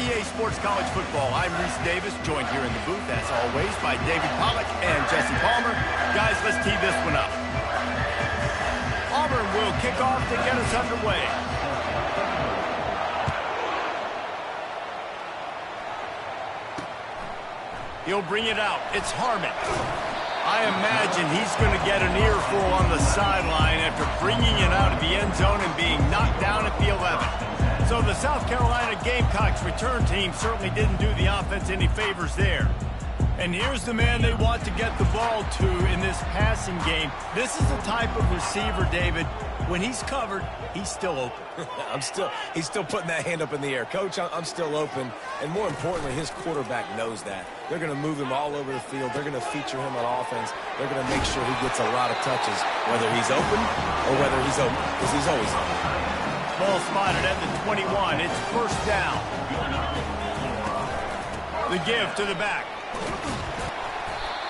EA Sports College Football. I'm Reese Davis, joined here in the booth, as always, by David Pollack and Jesse Palmer. Guys, let's tee this one up. Auburn will kick off to get us underway. He'll bring it out. It's Harmon. I imagine he's going to get an earful on the sideline after bringing it out of the end zone and being knocked down at the 11. So the South Carolina Gamecocks return team certainly didn't do the offense any favors there. And here's the man they want to get the ball to in this passing game. This is the type of receiver, David, when he's covered, he's still open. He's still putting that hand up in the air. Coach, I'm still open. And more importantly, his quarterback knows that. They're going to move him all over the field. They're going to feature him on offense. They're going to make sure he gets a lot of touches, whether he's open or whether he's open, because he's always open. Ball spotted at the 21. It's first down. The give to the back.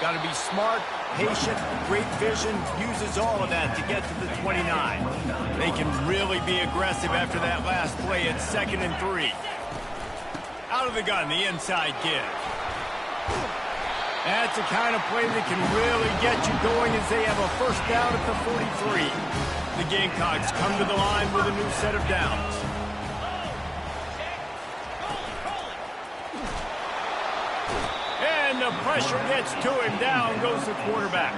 Got to be smart, patient, great vision, uses all of that to get to the 29. They can really be aggressive after that last play at 2nd and 3. Out of the gun, the inside give. That's the kind of play that can really get you going as they have a first down at the 43. The Gamecocks come to the line with a new set of downs. The pressure gets to him. Down goes the quarterback.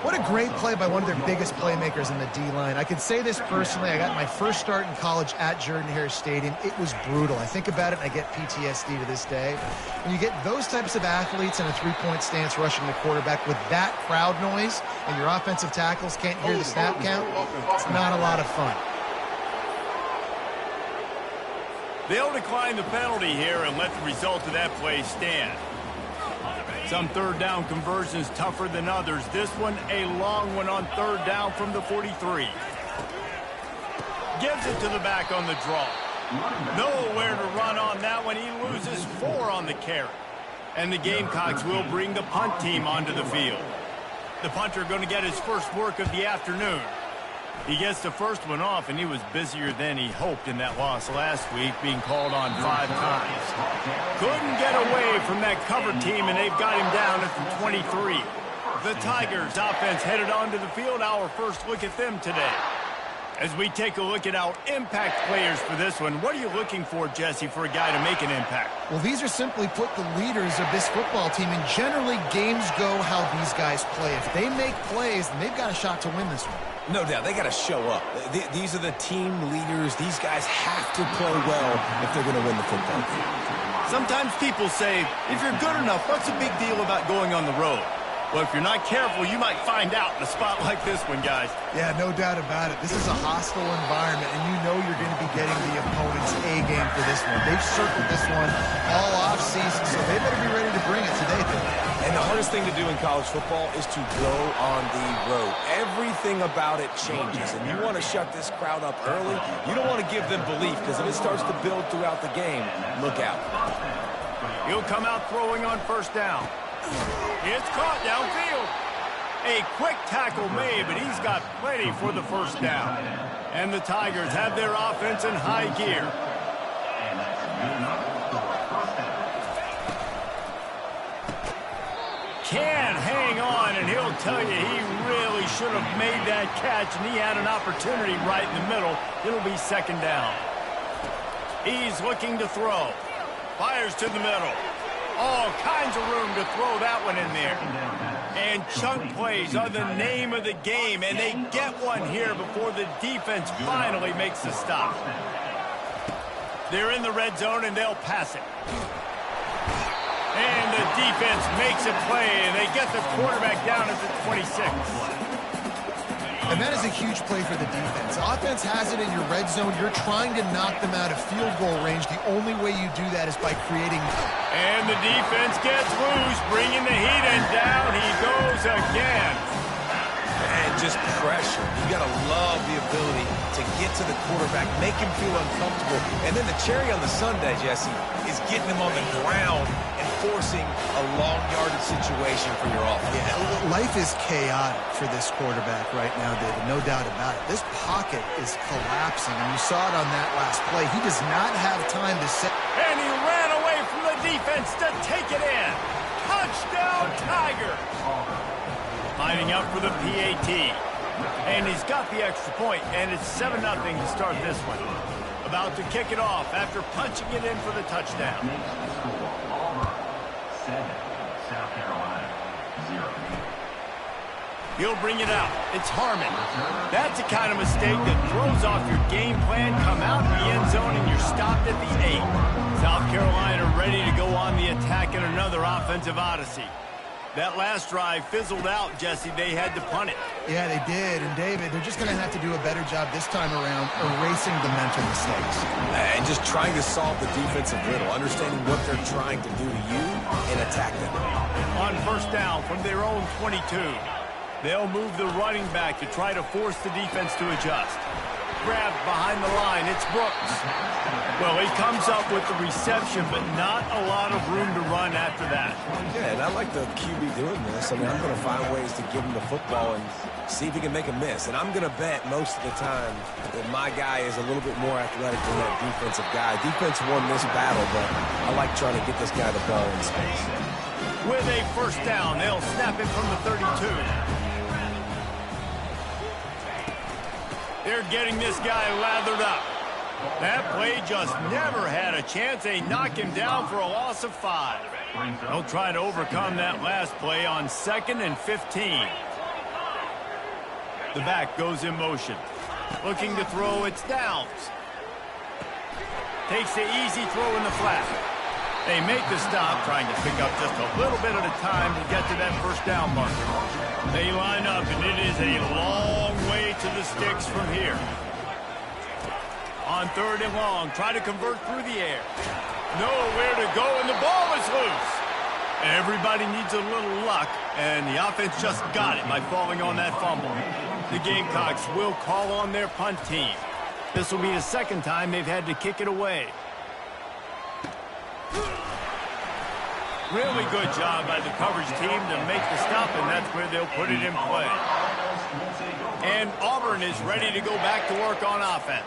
What a great play by one of their biggest playmakers in the D-line. I can say this personally. I got my first start in college at Jordan-Hare Stadium. It was brutal. I think about it, and I get PTSD to this day. When you get those types of athletes in a three-point stance rushing the quarterback with that crowd noise and your offensive tackles can't hear the snap count, it's not a lot of fun. They'll decline the penalty here and let the result of that play stand. Some third down conversions tougher than others. This one a long one on third down from the 43. Gives it to the back on the draw. Nowhere to run on that one. He loses 4 on the carry. And the Gamecocks will bring the punt team onto the field. The punter going to get his first work of the afternoon. He gets the first one off, and he was busier than he hoped in that loss last week, being called on 5 times. Couldn't get away from that cover team, and they've got him down at the 23. The Tigers offense headed onto the field. Our first look at them today. As we take a look at our impact players for this one, what are you looking for, Jesse, for a guy to make an impact? Well, these are simply put the leaders of this football team, and generally games go how these guys play. If they make plays, then they've got a shot to win this one. No doubt, they got to show up. These are the team leaders. These guys have to play well if they're going to win the football game. Sometimes people say, if you're good enough, what's the big deal about going on the road? Well, if you're not careful, you might find out in a spot like this one, guys. Yeah, no doubt about it. This is a hostile environment, and you know you're going to be getting the opponent's A game for this one. They've circled this one all offseason, so they better be ready to bring it today. And the hardest thing to do in college football is to go on the road. Everything about it changes, and you want to shut this crowd up early. You don't want to give them belief, because if it starts to build throughout the game, look out. He'll come out throwing on first down. It's caught downfield. A quick tackle made, but he's got plenty for the first down. And the Tigers have their offense in high gear. Can hang on, and he'll tell you he really should have made that catch, and he had an opportunity right in the middle. It'll be second down. He's looking to throw. Fires to the middle. All kinds of room to throw that one in there. And chunk plays are the name of the game, and they get one here before the defense finally makes the stop. They're in the red zone, and they'll pass it. And the defense makes a play, and they get the quarterback down at the 26. And that is a huge play for the defense. Offense has it in your red zone. You're trying to knock them out of field goal range. The only way you do that is by creating... And the defense gets loose, bringing the heat, and down he goes again. And just pressure. You got to love the ability to get to the quarterback, make him feel uncomfortable. And then the cherry on the sundae, Jesse, is getting him on the ground and forcing a long yardage situation for your offense. Yeah, life is chaotic for this quarterback right now, David, no doubt about it. This pocket is collapsing, and you saw it on that last play. He does not have time to set. And he ran away from the defense to take it in. Touchdown, Tigers! Lining up for the PAT. And he's got the extra point, and it's 7-0 to start this one. About to kick it off after punching it in for the touchdown. South Carolina, 0. He'll bring it out. It's Harmon. That's the kind of mistake that throws off your game plan. Come out in the end zone, and you're stopped at the 8. South Carolina ready to go on the attack in another offensive odyssey. That last drive fizzled out, Jesse. They had to punt it. Yeah, they did. And, David, they're just going to have to do a better job this time around erasing the mental mistakes. And just trying to solve the defensive riddle, understanding what they're trying to do to you and attack them. On first down from their own 22. They'll move the running back to try to force the defense to adjust. Grabbed behind the line. It's Brooks. Well, he comes up with the reception, but not a lot of room to run after that. Yeah, and I like the QB doing this. I mean, I'm going to find ways to give him the football and see if he can make a miss. And I'm going to bet most of the time that my guy is a little bit more athletic than that defensive guy. Defense won this battle, but I like trying to get this guy the ball in space. With a first down, they'll snap it from the 32. They're getting this guy lathered up. That play just never had a chance. They knock him down for a loss of 5. They'll try to overcome that last play on 2nd and 15. The back goes in motion. Looking to throw, it's Downs. Takes the easy throw in the flat. They make the stop, trying to pick up just a little bit at a time to get to that first down marker. They line up, and it is a long way to the sticks from here. On 3rd and long, try to convert through the air. Nowhere to go, and the ball is loose. Everybody needs a little luck, and the offense just got it by falling on that fumble. The Gamecocks will call on their punt team. This will be the second time they've had to kick it away. Really good job by the coverage team to make the stop, and that's where they'll put it in play. And Auburn is ready to go back to work on offense.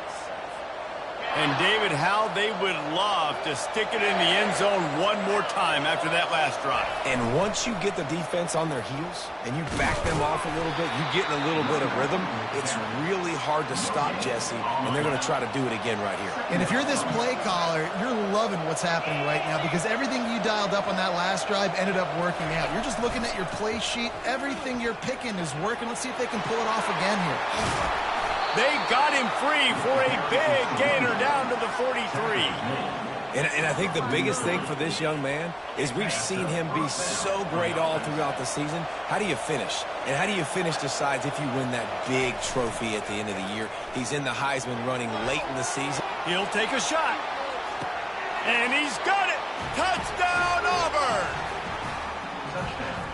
And, David, how they would love to stick it in the end zone one more time after that last drive. And once you get the defense on their heels and you back them off a little bit, you get in a little bit of rhythm, it's really hard to stop, Jesse, and they're going to try to do it again right here. And if you're this play caller, you're loving what's happening right now because everything you dialed up on that last drive ended up working out. You're just looking at your play sheet. Everything you're picking is working. Let's see if they can pull it off again here. They got him free for a big gainer down to the 43. And I think the biggest thing for this young man is we've seen him be so great all throughout the season. How do you finish? And how do you finish decides if you win that big trophy at the end of the year. He's in the Heisman running late in the season. He'll take a shot. And he's got it. Touchdown, Auburn.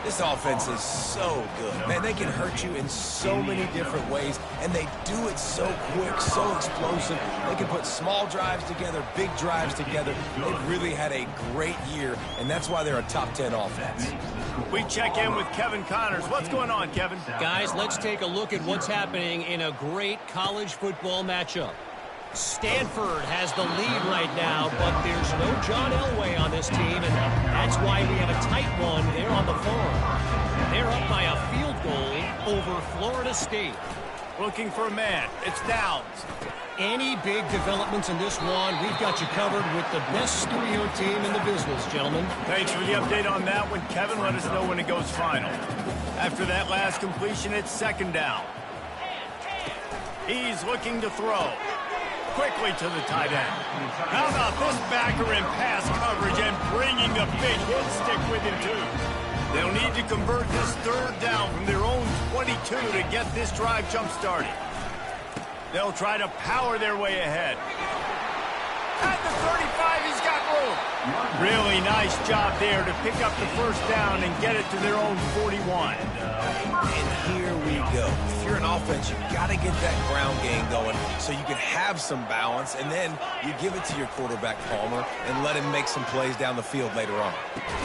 This offense is so good. Man, they can hurt you in so many different ways, and they do it so quick, so explosive. They can put small drives together, big drives together. They've really had a great year, and that's why they're a top 10 offense. We check in with Kevin Connors. What's going on, Kevin? Guys, let's take a look at what's happening in a great college football matchup. Stanford has the lead right now, but there's no John Elway on this team, and that's why we have a tight one there on the farm. They're up by a field goal over Florida State. Looking for a man. It's Downs. Any big developments in this one, we've got you covered with the best studio team in the business, gentlemen. Thanks for the update on that one, Kevin. Let us know when it goes final. After that last completion, it's 2nd down. He's looking to throw. Quickly to the tight end. How about this backer in pass coverage and bringing the big hit stick with him, too? They'll need to convert this 3rd down from their own 22 to get this drive jump-started. They'll try to power their way ahead. At the 35, he's got room. Really nice job there to pick up the first down and get it to their own 41. And here we go. If you're an offense, you got to get that ground game going so you can have some balance, and then you give it to your quarterback, Palmer, and let him make some plays down the field later on.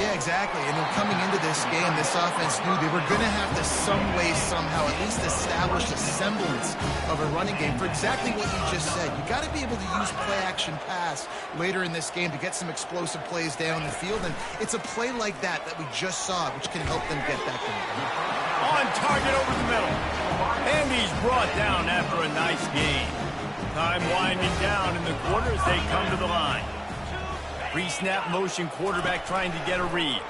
Yeah, exactly. And then coming into this game, this offense knew they were going to have to some way, somehow, at least establish a semblance of a running game for exactly what you just said. You got to be able to use play-action pass later in this game to get some explosive plays down the field, and it's a play like that we just saw, which can help them get that going. On target over the middle. And he's brought down after a nice gain. Time winding down in the quarter as they come to the line. Pre-snap motion quarterback trying to get a read.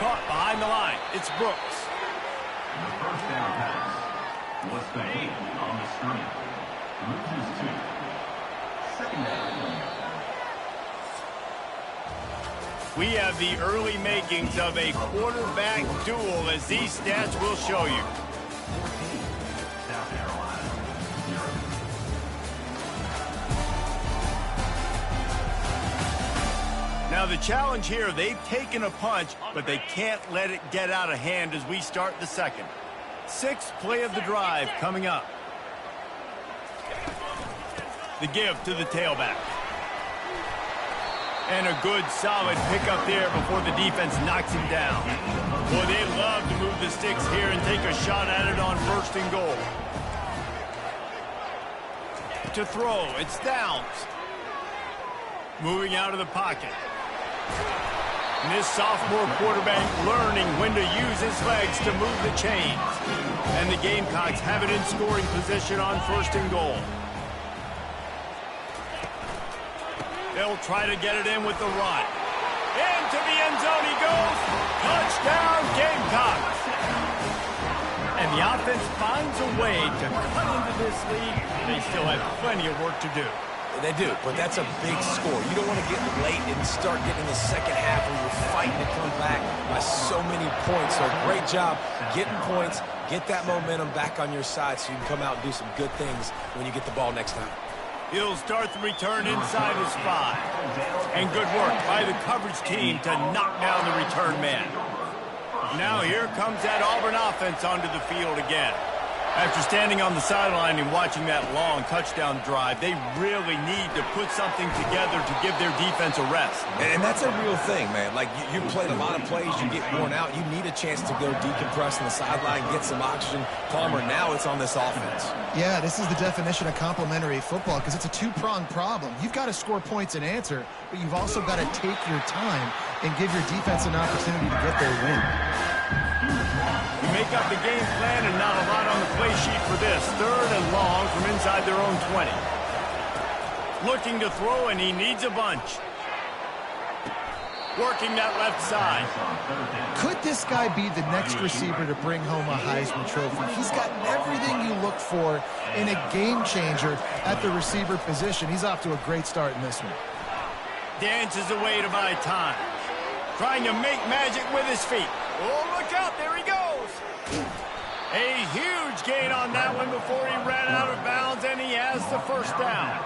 Caught behind the line. It's Brooks. The first down pass was the 8 on the screen. Loses 2. Second down. We have the early makings of a quarterback duel, as these stats will show you. South Carolina, 0. Now the challenge here, they've taken a punch, but they can't let it get out of hand as we start the second. Sixth play of the drive coming up. The give to the tailback. And a good, solid pickup there before the defense knocks him down. Boy, they love to move the sticks here and take a shot at it on first and goal. To throw, it's Downs. Moving out of the pocket. And this sophomore quarterback learning when to use his legs to move the chains. And the Gamecocks have it in scoring position on first and goal. They'll try to get it in with the run. Into the end zone he goes. Touchdown, Gamecocks. And the offense finds a way to cut into this lead. They still have plenty of work to do. They do, but that's a big score. You don't want to get late and start getting the second half where you're fighting to come back by so many points. So great job getting points, get that momentum back on your side so you can come out and do some good things when you get the ball next time. He'll start the return inside his 5. And good work by the coverage team to knock down the return man. Now here comes that Auburn offense onto the field again. After standing on the sideline and watching that long touchdown drive, they really need to put something together to give their defense a rest. And that's a real thing, man. Like, you played a lot of plays, you get worn out, you need a chance to go decompress on the sideline, get some oxygen. Palmer, now it's on this offense. Yeah, this is the definition of complementary football because it's a two-pronged problem. You've got to score points and answer, but you've also got to take your time and give your defense an opportunity to get their win. You make up the game plan and not a lot on the play sheet for this. Third and long from inside their own 20. Looking to throw, and he needs a bunch. Working that left side. Could this guy be the next receiver to bring home a Heisman Trophy? He's got everything you look for in a game changer at the receiver position. He's off to a great start in this one. Dances away to buy time. Trying to make magic with his feet. Oh, look out, there he goes. A huge gain on that one before he ran out of bounds, and he has the first down.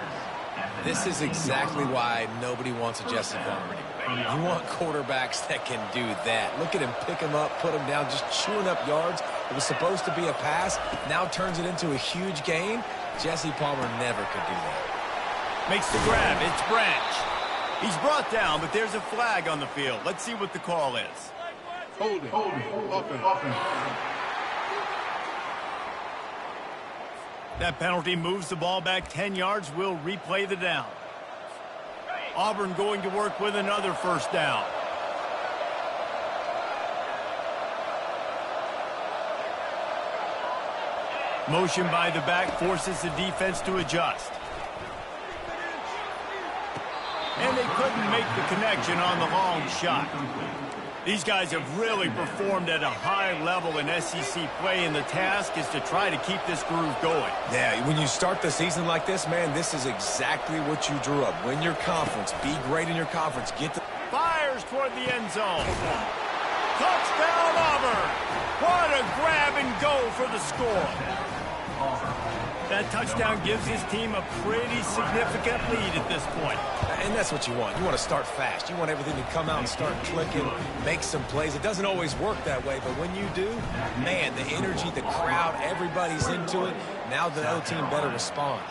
This is exactly why nobody wants a Jesse Palmer. You want quarterbacks that can do that. Look at him, pick him up, put him down, just chewing up yards. It was supposed to be a pass, now turns it into a huge gain. Jesse Palmer never could do that. Makes the grab, it's Branch. He's brought down, but there's a flag on the field. Let's see what the call is. Hold it, offense. That penalty moves the ball back 10 yards. We'll replay the down. Auburn going to work with another first down. Motion by the back forces the defense to adjust. And they couldn't make the connection on the long shot. These guys have really performed at a high level in SEC play, and the task is to try to keep this groove going. Yeah, when you start the season like this, man, this is exactly what you drew up. Win your conference. Be great in your conference. Get the... Fires toward the end zone. Touchdown, Auburn. What a grab and go for the score. That touchdown gives his team a pretty significant lead at this point. And that's what you want. You want to start fast. You want everything to come out and start clicking, make some plays. It doesn't always work that way, but when you do, man, the energy, the crowd, everybody's into it. Now the other team better respond.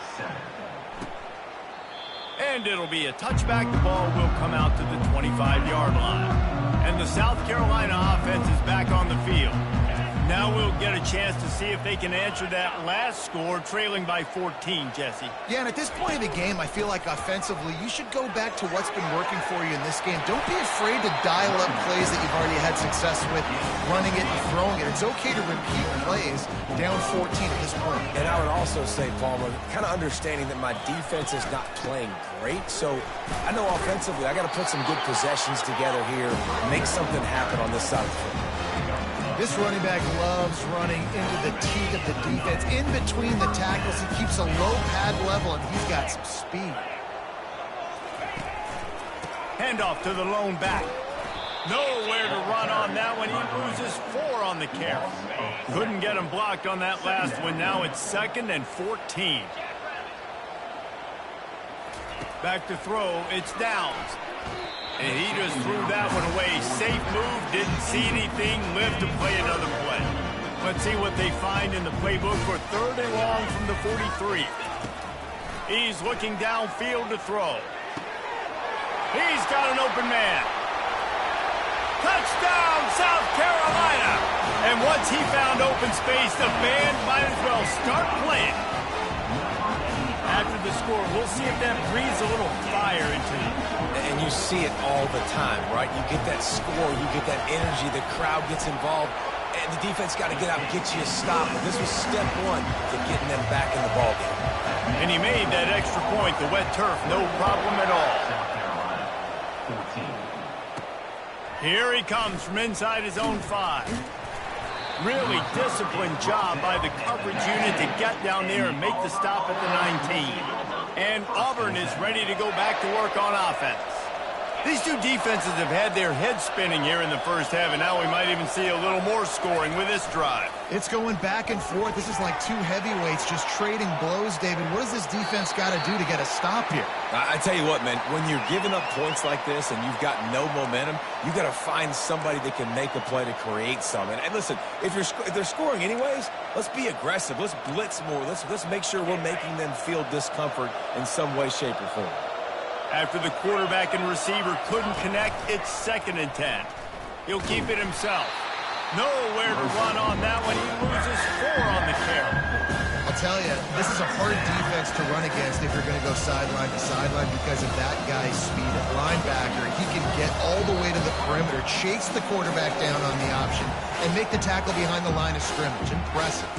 And it'll be a touchback. The ball will come out to the 25-yard line. And the South Carolina offense is back on the field. Now we'll get a chance to see if they can answer that last score, trailing by 14, Jesse. Yeah, and at this point of the game, I feel like offensively, you should go back to what's been working for you in this game. Don't be afraid to dial up plays that you've already had success with, running it and throwing it. It's okay to repeat plays down 14 at this point. And I would also say, Palmer, kind of understanding that my defense is not playing great, so I know offensively I got to put some good possessions together here, make something happen on this side of the field. This running back loves running into the teeth of the defense. In between the tackles, he keeps a low pad level, and he's got some speed. Handoff to the lone back. Nowhere to run on that one. He loses 4 on the carry. Couldn't get him blocked on that last one. Now it's 2nd and 14. Back to throw. It's Downs. And he just threw that one away. Safe move, didn't see anything, lived to play another play. Let's see what they find in the playbook for 3rd and long from the 43. He's looking downfield to throw. He's got an open man. Touchdown, South Carolina! And once he found open space, the band might as well start playing. After the score, we'll see if that breathes a little fire into it. And you see it all the time, right? You get that score, you get that energy, the crowd gets involved, and the defense got to get out and get you a stop. But this was step 1 to getting them back in the ballgame. And he made that extra point, the wet turf, no problem at all. Here he comes from inside his own 5. Really disciplined job by the coverage unit to get down there and make the stop at the 19. And Auburn is ready to go back to work on offense. These two defenses have had their heads spinning here in the first half, and now we might even see a little more scoring with this drive. It's going back and forth. This is like two heavyweights just trading blows, David. What does this defense got to do to get a stop here? I tell you what, man, when you're giving up points like this and you've got no momentum, you got to find somebody that can make a play to create something. And listen, if they're scoring anyways, let's be aggressive. Let's blitz more. Let's make sure we're making them feel discomfort in some way, shape, or form. After the quarterback and receiver couldn't connect, it's 2nd and 10. He'll keep it himself. Nowhere to run on that one. He loses 4 on the carry. I'll tell you, this is a hard defense to run against if you're going to go sideline to sideline because of that guy's speed. At linebacker, he can get all the way to the perimeter, chase the quarterback down on the option, and make the tackle behind the line of scrimmage. Impressive.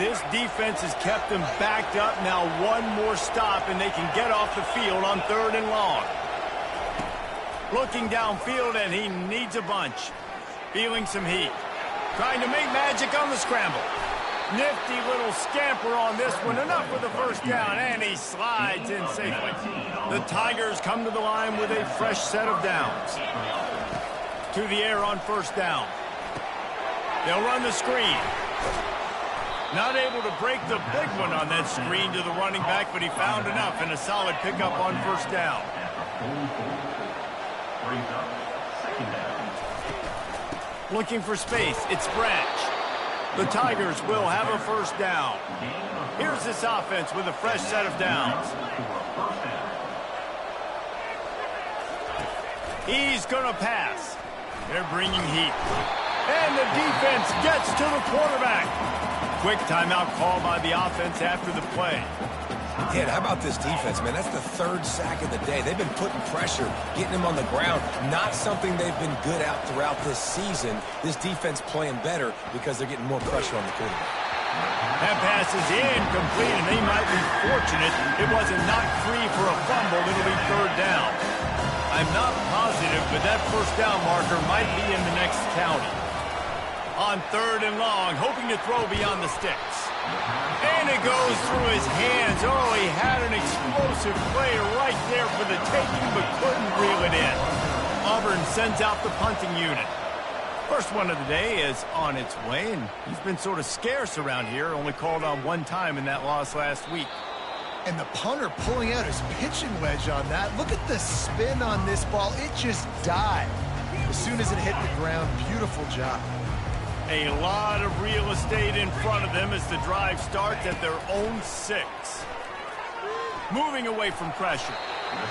This defense has kept them backed up. Now 1 more stop, and they can get off the field on 3rd and long. Looking downfield, and he needs a bunch. Feeling some heat. Trying to make magic on the scramble. Nifty little scamper on this one. Enough for the first down, and he slides in safely. The Tigers come to the line with a fresh set of downs. To the air on 1st down. They'll run the screen. Not able to break the big one on that screen to the running back, but he found enough and a solid pickup on 1st down. Looking for space, it's Branch. The Tigers will have a 1st down. Here's this offense with a fresh set of downs. He's going to pass. They're bringing heat. And the defense gets to the quarterback. Quick timeout call by the offense after the play. Yeah, how about this defense, man? That's the 3rd sack of the day. They've been putting pressure, getting him on the ground. Not something they've been good at throughout this season. This defense playing better because they're getting more pressure on the quarterback. That pass is incomplete, and they might be fortunate it wasn't knocked free for a fumble. It'll be 3rd down. I'm not positive, but that 1st down marker might be in the next county. On 3rd and long, hoping to throw beyond the sticks. And it goes through his hands. Oh, he had an explosive play right there for the taking, but couldn't reel it in. Auburn sends out the punting unit. First one of the day is on its way, and he's been sort of scarce around here, only called on one time in that loss last week. And the punter pulling out his pitching wedge on that. Look at the spin on this ball. It just died as soon as it hit the ground. Beautiful job. A lot of real estate in front of them as the drive starts at their own 6. Moving away from pressure.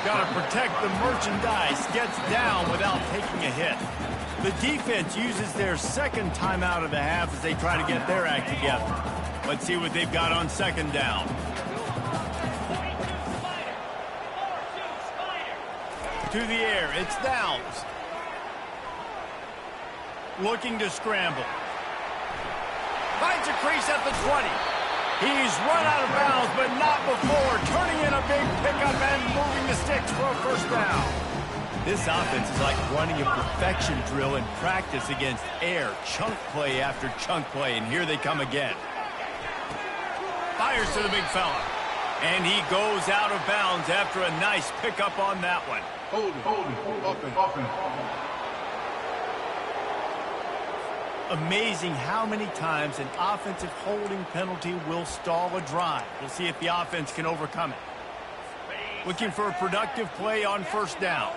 Got to protect the merchandise. Gets down without taking a hit. The defense uses their second timeout of the half as they try to get their act together. Let's see what they've got on second down. To the air, it's Downs. Looking to scramble. Finds a crease at the 20. He's run out of bounds, but not before. Turning in a big pickup and moving the sticks for a first down. This offense is like running a perfection drill in practice against air. Chunk play after chunk play, and here they come again. Fires to the big fella. And he goes out of bounds after a nice pickup on that one. Hold it. Offense. Amazing how many times an offensive holding penalty will stall a drive. We'll see if the offense can overcome it. Looking for a productive play on first down.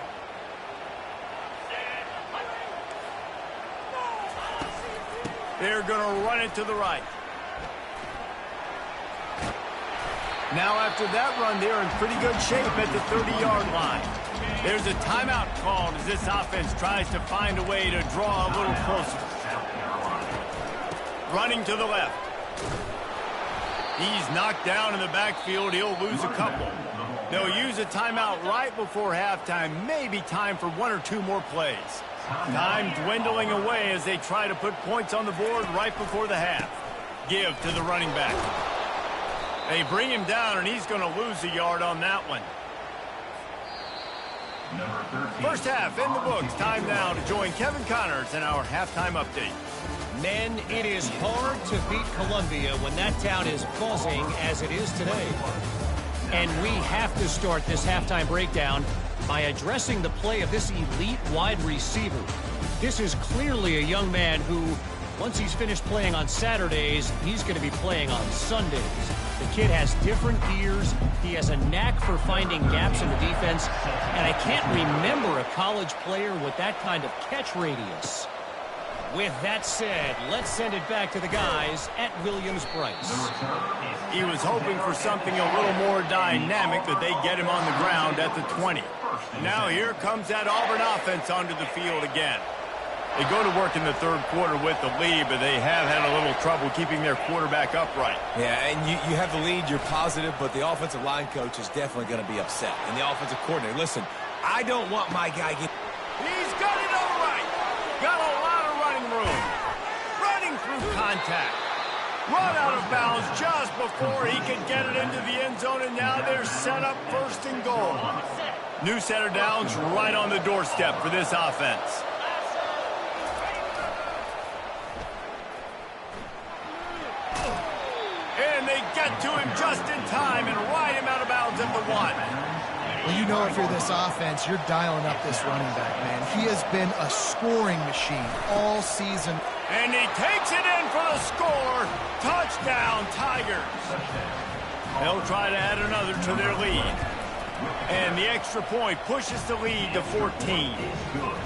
They're going to run it to the right. Now after that run, they're in pretty good shape at the 30-yard line. There's a timeout called as this offense tries to find a way to draw a little closer. Running to the left. He's knocked down in the backfield. He'll lose a couple. They'll use a timeout right before halftime. Maybe time for 1 or 2 more plays. Time dwindling away as they try to put points on the board right before the half. Give to the running back. They bring him down, and he's going to lose a yard on that one. First half in the books. Time now to join Kevin Connors in our halftime update. Men, it is hard to beat Columbia when that town is buzzing as it is today. And we have to start this halftime breakdown by addressing the play of this elite wide receiver. This is clearly a young man who, once he's finished playing on Saturdays, he's going to be playing on Sundays. The kid has different gears. He has a knack for finding gaps in the defense. And I can't remember a college player with that kind of catch radius. With that said, let's send it back to the guys at Williams-Brice. He was hoping for something a little more dynamic, that they get him on the ground at the 20. Now here comes that Auburn offense onto the field again. They go to work in the third quarter with the lead, but they have had a little trouble keeping their quarterback upright. Yeah, and you have the lead, you're positive, but the offensive line coach is definitely going to be upset. And the offensive coordinator, listen, I don't want my guy getting... He's got it all right. Got a lot of running room. Running through contact. Run out of bounds just before he could get it into the end zone, and now they're set up first and goal. New set of downs right on the doorstep for this offense. And they get to him just in time and ride him out of bounds at the 1. Well, you know if you're this offense, you're dialing up this running back, man. He has been a scoring machine all season. And he takes it in for the score. Touchdown, Tigers. They'll try to add another to their lead. And the extra point pushes the lead to 14.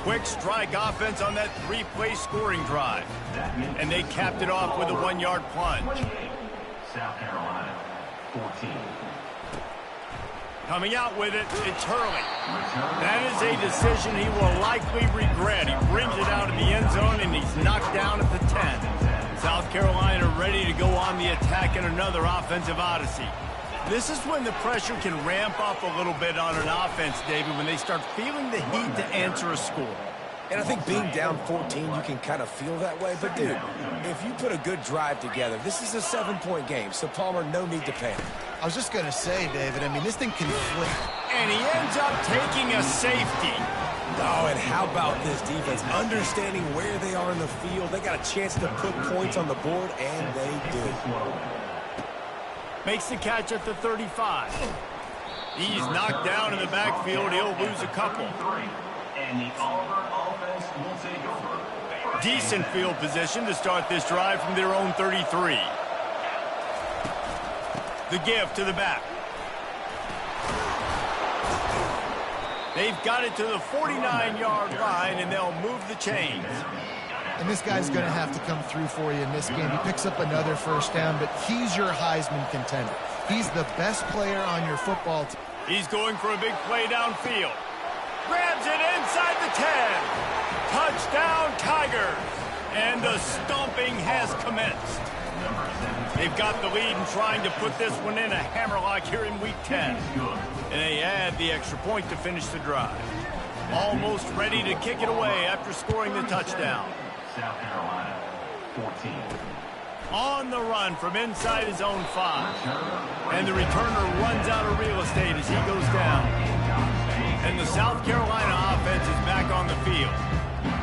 Quick strike offense on that 3-play scoring drive. And they capped it off with a 1-yard plunge. South Carolina, 14. Coming out with it, it's Hurley. That is a decision he will likely regret. He brings it out of the end zone, and he's knocked down at the 10. South Carolina ready to go on the attack in another offensive odyssey. This is when the pressure can ramp up a little bit on an offense, David, when they start feeling the heat to answer a score. And I think being down 14, you can kind of feel that way. But, dude, if you put a good drive together, this is a 7-point game. So, Palmer, no need to panic. I was just going to say, David, I mean, this thing can flip. And he ends up taking a safety. Oh, and how about this defense? Understanding where they are in the field. They got a chance to put points on the board, and they did. Makes the catch at the 35. He's knocked down in the backfield. He'll lose a couple. And the Auburn offense will take over. Decent field position to start this drive from their own 33. The give to the back. They've got it to the 49-yard line, and they'll move the chains. And this guy's going to have to come through for you in this game. He picks up another first down, but he's your Heisman contender. He's the best player on your football team. He's going for a big play downfield. Grabs it inside the 10. Touchdown, Tigers. And the stomping has commenced. They've got the lead and trying to put this one in a hammerlock here in Week 10. And they add the extra point to finish the drive. Almost ready to kick it away after scoring the touchdown. South Carolina, 14. On the run from inside his own 5. And the returner runs out of real estate as he goes down. And the South Carolina offense is back on the field.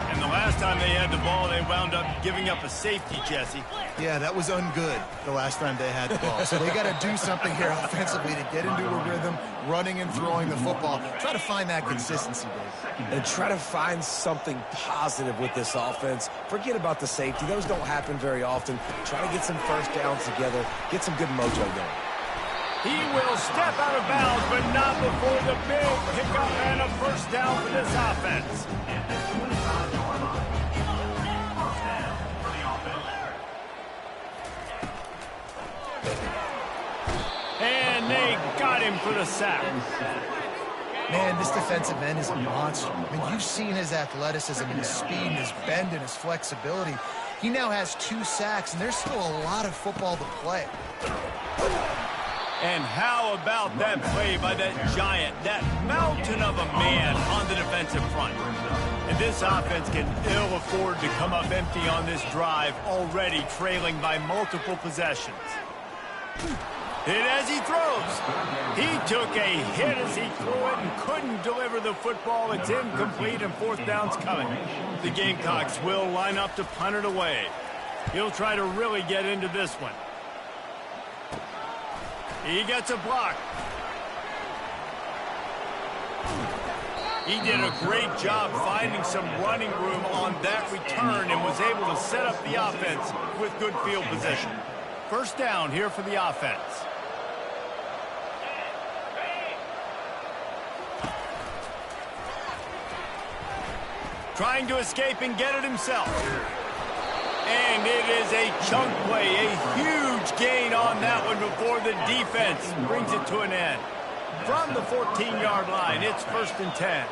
And the last time they had the ball, they wound up giving up a safety, Jesse. Yeah, that was ungood the last time they had the ball. So they got to do something here offensively to get into a rhythm, running and throwing the football. Try to find that consistency, Dave. And try to find something positive with this offense. Forget about the safety. Those don't happen very often. Try to get some first downs together. Get some good mojo going. He will step out of bounds, but not before the big pickup and a first down for this offense. And they got him for the sack. Man, this defensive end is a monster. I mean, you've seen his athleticism and his speed and his bend and his flexibility. He now has 2 sacks, and there's still a lot of football to play. And how about that play by that giant, that mountain of a man on the defensive front? And this offense can ill afford to come up empty on this drive, already trailing by multiple possessions. Hit as he throws. He took a hit as he threw it and couldn't deliver the football. It's incomplete and fourth down's coming. The Gamecocks will line up to punt it away. He'll try to really get into this one. He gets a block. He did a great job finding some running room on that return and was able to set up the offense with good field position. First down here for the offense. Trying to escape and get it himself. And it is a chunk play, a huge gain on that one before the defense brings it to an end. From the 14-yard line, it's 1st and 10.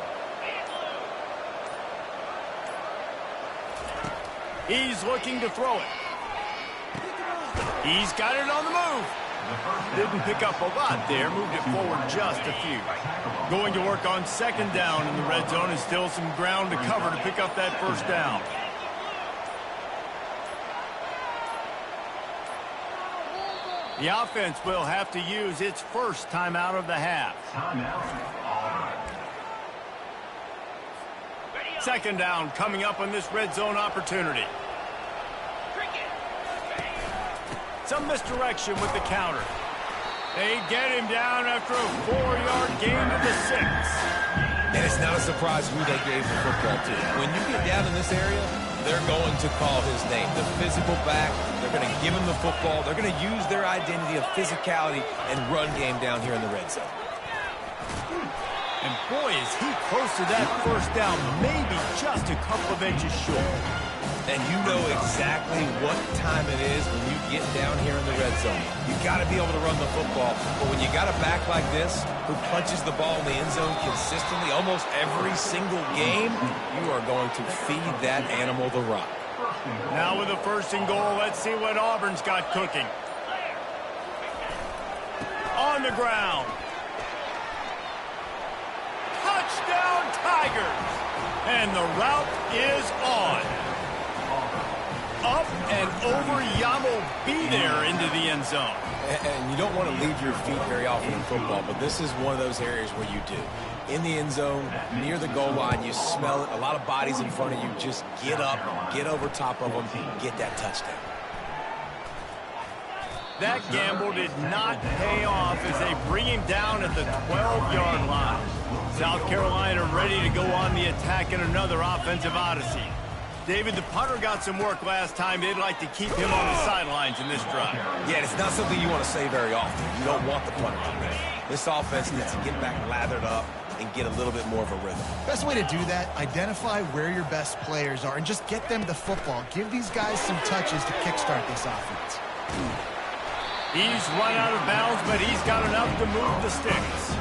He's looking to throw it. He's got it on the move. Didn't pick up a lot there, moved it forward just a few. Going to work on 2nd down in the red zone and still some ground to cover to pick up that first down. The offense will have to use its first timeout of the half. 2nd down coming up on this red zone opportunity. Some misdirection with the counter. They get him down after a 4-yard gain to the 6. And it's not a surprise who they gave the football to. When you get down in this area, they're going to call his name. The physical back, they're going to give him the football. They're going to use their identity of physicality and run game down here in the red zone. And boy, is he close to that first down, maybe just a couple of inches short. And you know exactly what time it is when you get down here in the red zone. You got to be able to run the football. But when you got a back like this who punches the ball in the end zone consistently almost every single game, you are going to feed that animal the rock. Now with a 1st and goal, let's see what Auburn's got cooking. On the ground. Touchdown, Tigers! And the route is on. Up and over, Yamo be there into the end zone. And you don't want to leave your feet very often in football, but this is one of those areas where you do. In the end zone, near the goal line, you smell it. A lot of bodies in front of you. Just get up, get over top of them, get that touchdown. That gamble did not pay off as they bring him down at the 12-yard line. South Carolina ready to go on the attack in another offensive odyssey. David, the punter got some work last time. They'd like to keep him on the sidelines in this drive. Yeah, it's not something you want to say very often. You don't want the punter on there. This offense needs to get back lathered up and get a little bit more of a rhythm. Best way to do that, identify where your best players are and just get them the football. Give these guys some touches to kickstart this offense. He's run out of bounds, but he's got enough to move the sticks.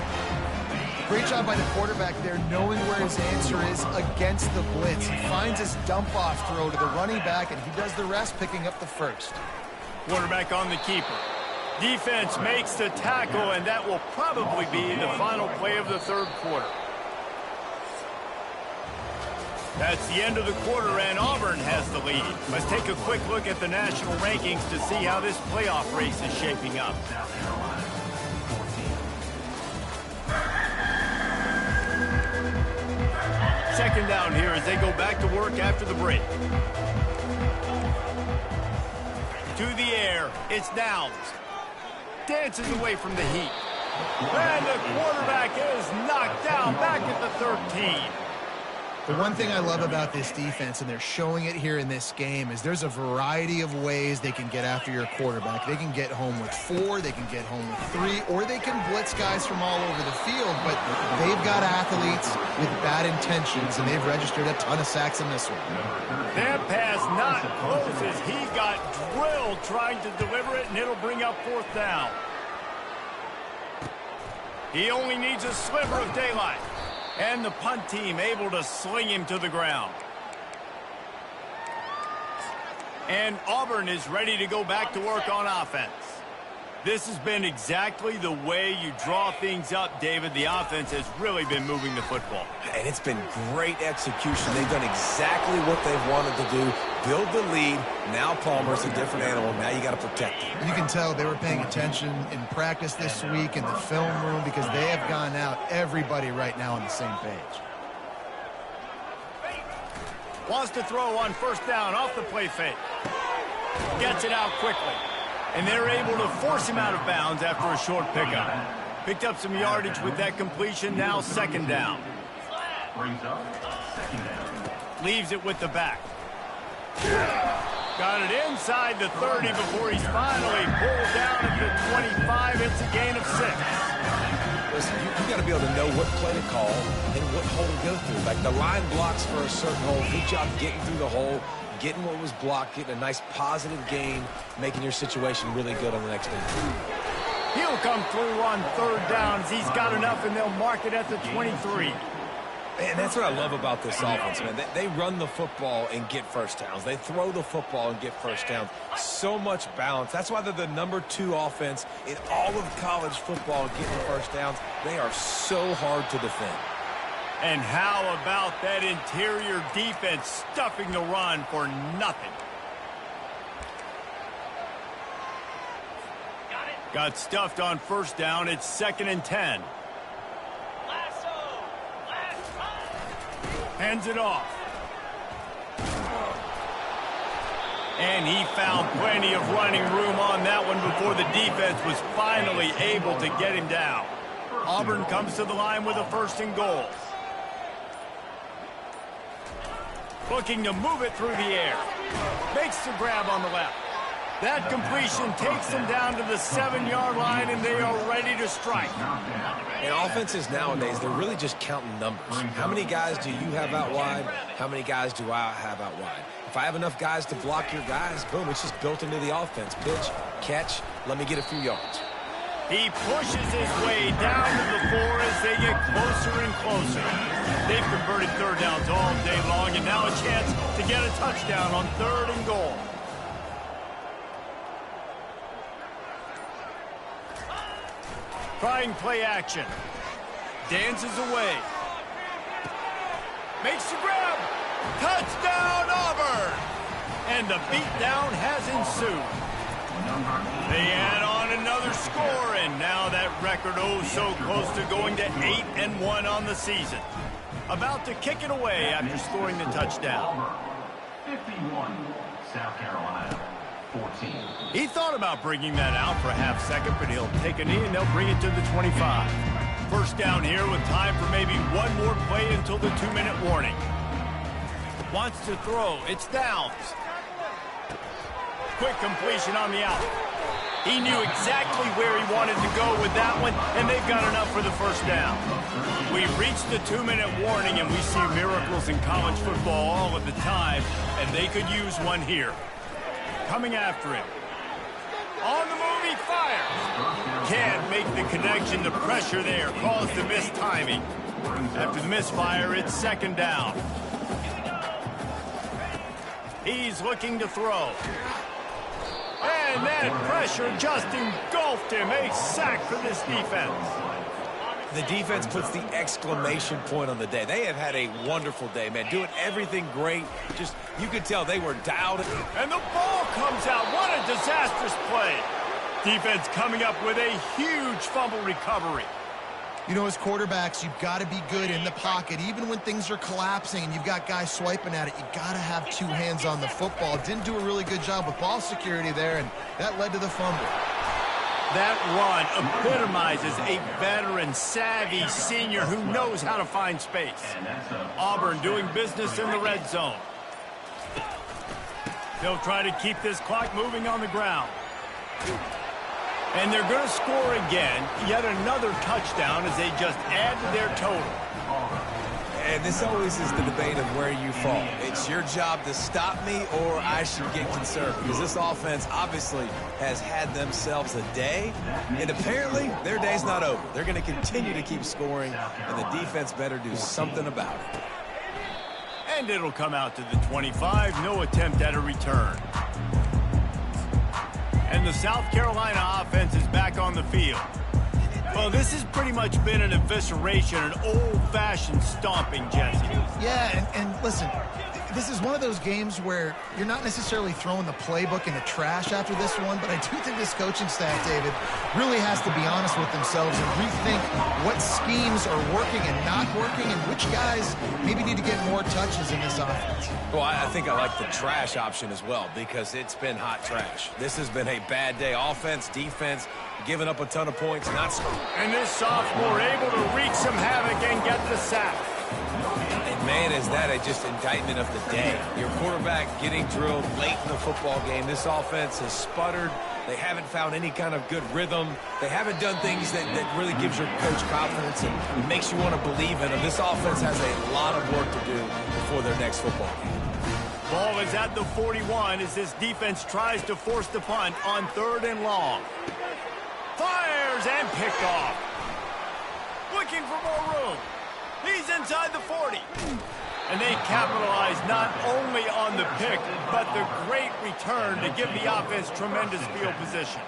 Great job by the quarterback there, knowing where his answer is against the blitz. He finds his dump-off throw to the running back, and he does the rest, picking up the first. Quarterback on the keeper. Defense makes the tackle, and that will probably be the final play of the third quarter. That's the end of the quarter, and Auburn has the lead. Let's take a quick look at the national rankings to see how this playoff race is shaping up. Second down here as they go back to work after the break. To the air, it's Downs. Dances away from the heat. And the quarterback is knocked down back at the 13. The one thing I love about this defense, and they're showing it here in this game, is there's a variety of ways they can get after your quarterback. They can get home with 4, they can get home with 3, or they can blitz guys from all over the field, but they've got athletes with bad intentions, and they've registered a ton of sacks in this one. That pass not close as he got drilled trying to deliver it, and it'll bring up fourth down. He only needs a sliver of daylight. And the punt team able to sling him to the ground. And Auburn is ready to go back to work on offense. This has been exactly the way you draw things up, David. The offense has really been moving the football. And it's been great execution. They've done exactly what they've wanted to do. Build the lead. Now Palmer's a different animal. Now you got to protect him. You can tell they were paying attention in practice this week in the film room because they have gone out, everybody right now on the same page. Wants to throw on first down off the play fake. Gets it out quickly. And they're able to force him out of bounds after a short pickup. Picked up some yardage with that completion. Now second down. Brings up second down. Leaves it with the back. Got it inside the 30 before he's finally pulled down at the 25. It's a gain of 6. Listen, you got to be able to know what play to call and what hole to go through. Like the line blocks for a certain hole. Good job getting through the hole, getting what was blocked, getting a nice positive gain, making your situation really good on the next one. He'll come through on third down as he's got enough, and they'll mark it at the 23. And that's what I love about this offense, man. They run the football and get first downs. They throw the football and get first downs. So much balance. That's why they're the #2 offense in all of college football getting first downs. They are so hard to defend. And how about that interior defense stuffing the run for nothing? Got stuffed on first down. It's 2nd and 10. Hands it off. And he found plenty of running room on that one before the defense was finally able to get him down. Auburn comes to the line with a 1st and goal. Looking to move it through the air. Makes the grab on the left. That completion takes them down to the 7-yard line, and they are ready to strike. And offenses nowadays, they're really just counting numbers. How many guys do you have out wide? How many guys do I have out wide? If I have enough guys to block your guys, boom, it's just built into the offense. Pitch, catch, let me get a few yards. He pushes his way down to the 4 as they get closer and closer. They've converted third downs all day long, and now a chance to get a touchdown on 3rd and goal. Trying play action. Dances away. Makes the grab. Touchdown, Auburn! And the beatdown has ensued. They add on another score, and now that record so close to going to 8-1 on the season. About to kick it away after scoring the touchdown. 51, South Carolina. 14. He thought about bringing that out for a half second, but he'll take a knee and they'll bring it to the 25. First down here with time for maybe one more play until the 2-minute warning. Wants to throw. It's downs. Quick completion on the out. He knew exactly where he wanted to go with that one, and they've got enough for the first down. We've reached the 2-minute warning, and we see miracles in college football all of the time, and they could use one here. Coming after him. On the move, he fires. Can't make the connection. The pressure there caused the missed timing. After the misfire, it's second down. He's looking to throw. And that pressure just engulfed him. A sack for this defense. The defense puts the exclamation point on the day. They have had a wonderful day, man. Doing everything great. Just, you could tell they were dialed. And the ball comes out. What a disastrous play. Defense coming up with a huge fumble recovery. You know, as quarterbacks, you've got to be good in the pocket. Even when things are collapsing and you've got guys swiping at it, you've got to have two hands on the football. Didn't do a really good job with ball security there, and that led to the fumble. That run epitomizes a veteran, savvy senior who knows how to find space. Auburn doing business in the red zone. They'll try to keep this clock moving on the ground. And they're going to score again, yet another touchdown as they just add to their total. And this always is the debate of where you fall. It's your job to stop me or I should get concerned, because this offense obviously has had themselves a day, and apparently their day's not over. They're going to continue to keep scoring, and the defense better do something about it. And it'll come out to the 25, no attempt at a return. And the South Carolina offense is back on the field. Well, this has pretty much been an evisceration, an old-fashioned stomping, Jesse. Yeah, and listen, this is one of those games where you're not necessarily throwing the playbook in the trash after this one, but I do think this coaching staff, David, really has to be honest with themselves and rethink what schemes are working and not working and which guys maybe need to get more touches in this offense. Well, I think I like the trash option as well, because it's been hot trash. This has been a bad day. Offense, defense, giving up a ton of points, not scoring. And this sophomore able to wreak some havoc and get the sack. And man, is that a just indictment of the day. Your quarterback getting drilled late in the football game. This offense has sputtered. They haven't found any kind of good rhythm. They haven't done things that really gives your coach confidence and makes you want to believe in them. This offense has a lot of work to do before their next football game. Ball is at the 41 as this defense tries to force the punt on 3rd and long. Fires and picked off. Looking for more room. He's inside the 40. And they capitalize not only on the pick, but the great return to give the offense tremendous field position.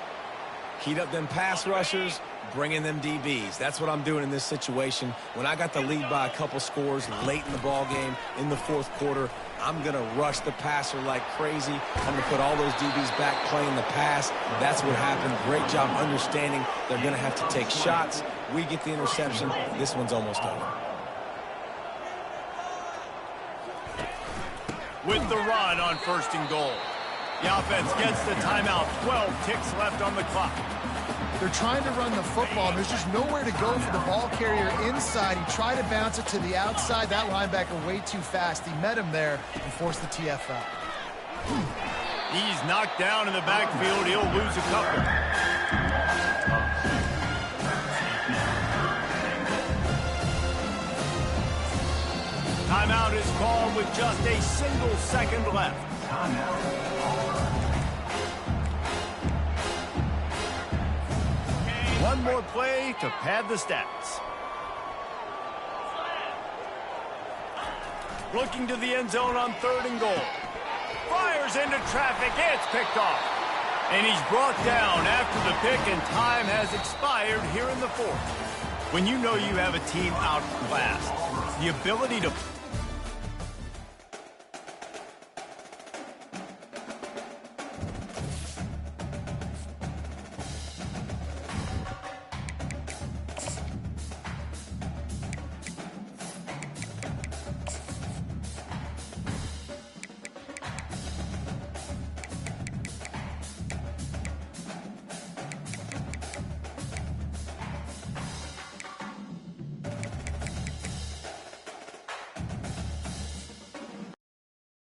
Heat up them pass rushers, bring in them DBs. That's what I'm doing in this situation. When I got the lead by a couple scores late in the ball game, in the 4th quarter, I'm going to rush the passer like crazy. I'm going to put all those DBs back playing the pass. That's what happened. Great job understanding they're going to have to take shots. We get the interception. This one's almost over. With the run on 1st and goal. The offense gets the timeout. 12 ticks left on the clock. They're trying to run the football, and there's just nowhere to go for the ball carrier inside. He tried to bounce it to the outside. That linebacker way too fast. He met him there and forced the TF out. He's knocked down in the backfield. He'll lose a couple. Timeout is called with just a single second left. One more play to pad the stats. Looking to the end zone on 3rd and goal. Fires into traffic. It's picked off. And he's brought down after the pick, and time has expired here in the 4th. When you know you have a team outclassed, the ability to